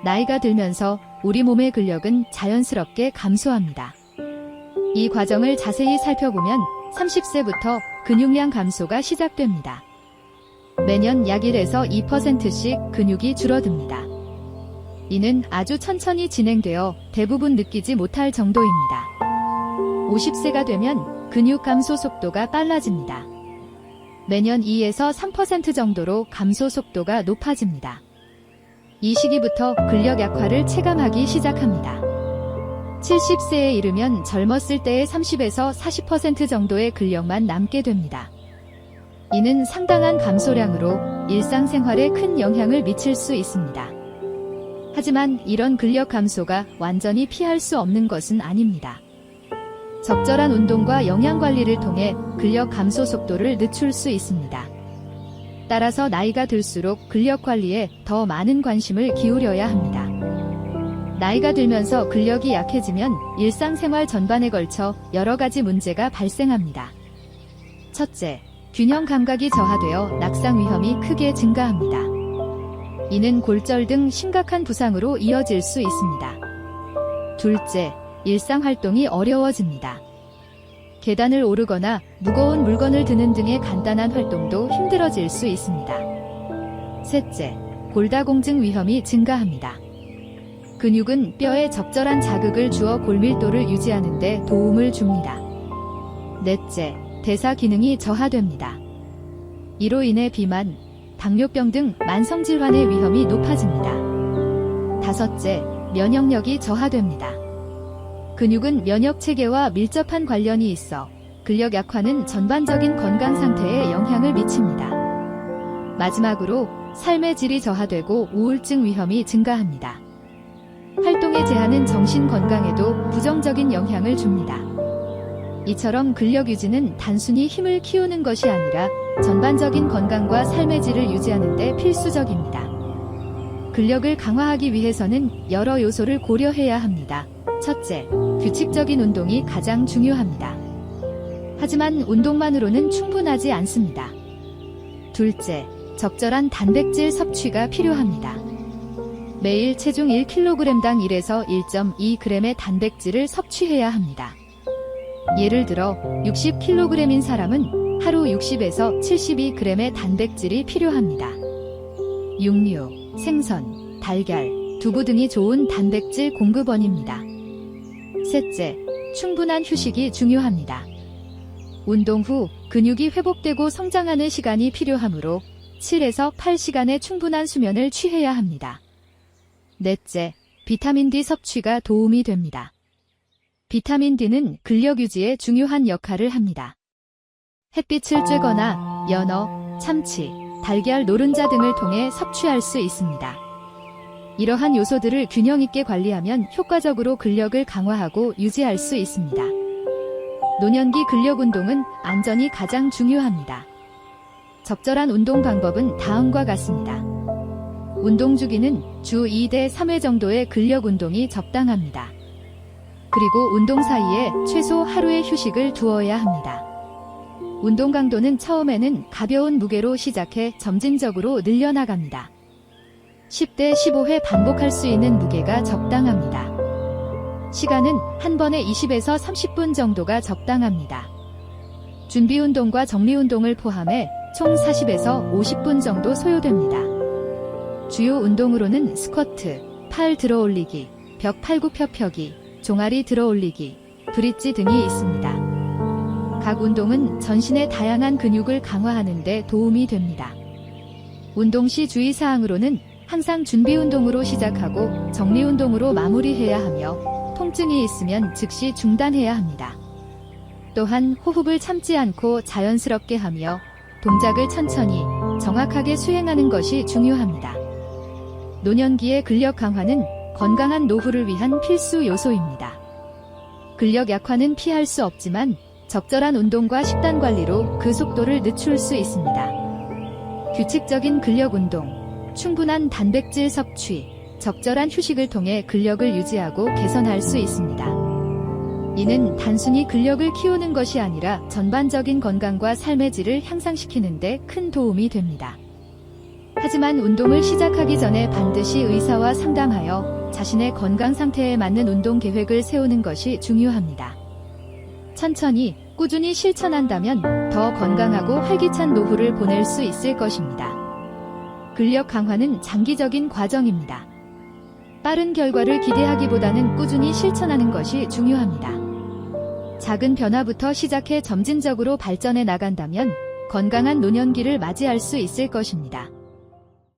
나이가 들면서 우리 몸의 근력은 자연스럽게 감소합니다. 이 과정을 자세히 살펴보면 30세부터 근육량 감소가 시작됩니다. 매년 약 1에서 2%씩 근육이 줄어듭니다. 이는 아주 천천히 진행되어 대부분 느끼지 못할 정도입니다. 50세가 되면 근육 감소 속도가 빨라집니다. 매년 2에서 3% 정도로 감소 속도가 높아집니다. 이 시기부터 근력 약화를 체감하기 시작합니다. 70세에 이르면 젊었을 때의 30에서 40% 정도의 근력만 남게 됩니다. 이는 상당한 감소량으로 일상생활에 큰 영향을 미칠 수 있습니다. 하지만 이런 근력 감소가 완전히 피할 수 없는 것은 아닙니다. 적절한 운동과 영양관리를 통해 근력 감소 속도를 늦출 수 있습니다. 따라서 나이가 들수록 근력 관리에 더 많은 관심을 기울여야 합니다. 나이가 들면서 근력이 약해지면 일상생활 전반에 걸쳐 여러 가지 문제가 발생합니다. 첫째, 균형 감각이 저하되어 낙상 위험이 크게 증가합니다. 이는 골절 등 심각한 부상으로 이어질 수 있습니다. 둘째, 일상 활동이 어려워집니다. 계단을 오르거나 무거운 물건을 드는 등의 간단한 활동도 힘들어질 수 있습니다. 셋째, 골다공증 위험이 증가합니다. 근육은 뼈에 적절한 자극을 주어 골밀도를 유지하는 데 도움을 줍니다. 넷째, 대사 기능이 저하됩니다. 이로 인해 비만, 당뇨병 등 만성질환의 위험이 높아집니다. 다섯째, 면역력이 저하됩니다. 근육은 면역체계와 밀접한 관련이 있어 근력 약화는 전반적인 건강 상태에 영향을 미칩니다. 마지막으로 삶의 질이 저하되고 우울증 위험이 증가합니다. 활동의 제한은 정신 건강에도 부정적인 영향을 줍니다. 이처럼 근력 유지는 단순히 힘을 키우는 것이 아니라 전반적인 건강과 삶의 질을 유지하는 데 필수적입니다. 근력을 강화하기 위해서는 여러 요소를 고려해야 합니다. 첫째, 규칙적인 운동이 가장 중요합니다. 하지만 운동만으로는 충분하지 않습니다. 둘째, 적절한 단백질 섭취가 필요합니다. 매일 체중 1kg당 1에서 1.2g의 단백질을 섭취해야 합니다. 예를 들어 60kg인 사람은 하루 60에서 72g의 단백질이 필요합니다. 육류, 생선, 달걀, 두부 등이 좋은 단백질 공급원입니다. 셋째, 충분한 휴식이 중요합니다. 운동 후 근육이 회복되고 성장하는 시간이 필요하므로 7에서 8시간의 충분한 수면을 취해야 합니다. 넷째, 비타민 D 섭취가 도움이 됩니다. 비타민 D는 근력 유지에 중요한 역할을 합니다. 햇빛을 쬐거나 연어, 참치, 달걀 노른자 등을 통해 섭취할 수 있습니다. 이러한 요소들을 균형 있게 관리하면 효과적으로 근력을 강화하고 유지할 수 있습니다. 노년기 근력 운동은 안전이 가장 중요합니다. 적절한 운동 방법은 다음과 같습니다. 운동 주기는 주 2대 3회 정도의 근력 운동이 적당합니다. 그리고 운동 사이에 최소 하루의 휴식을 두어야 합니다. 운동 강도는 처음에는 가벼운 무게로 시작해 점진적으로 늘려나갑니다. 10대 15회 반복할 수 있는 무게가 적당합니다. 시간은 한 번에 20에서 30분 정도가 적당합니다. 준비운동과 정리운동을 포함해 총 40에서 50분 정도 소요됩니다. 주요 운동으로는 스쿼트, 팔 들어올리기, 벽 팔굽혀펴기, 종아리 들어올리기, 브릿지 등이 있습니다. 각 운동은 전신의 다양한 근육을 강화하는 데 도움이 됩니다. 운동 시 주의사항으로는 항상 준비운동으로 시작하고 정리운동으로 마무리해야 하며 통증이 있으면 즉시 중단해야 합니다. 또한 호흡을 참지 않고 자연스럽게 하며 동작을 천천히 정확하게 수행하는 것이 중요합니다. 노년기의 근력 강화는 건강한 노후를 위한 필수 요소입니다. 근력 약화는 피할 수 없지만 적절한 운동과 식단 관리로 그 속도를 늦출 수 있습니다. 규칙적인 근력 운동, 충분한 단백질 섭취, 적절한 휴식을 통해 근력을 유지하고 개선할 수 있습니다. 이는 단순히 근력을 키우는 것이 아니라 전반적인 건강과 삶의 질을 향상시키는 데 큰 도움이 됩니다. 하지만 운동을 시작하기 전에 반드시 의사와 상담하여 자신의 건강 상태에 맞는 운동 계획을 세우는 것이 중요합니다. 천천히 꾸준히 실천한다면 더 건강하고 활기찬 노후를 보낼 수 있을 것입니다. 근력 강화는 장기적인 과정입니다. 빠른 결과를 기대하기보다는 꾸준히 실천하는 것이 중요합니다. 작은 변화부터 시작해 점진적으로 발전해 나간다면 건강한 노년기를 맞이할 수 있을 것입니다.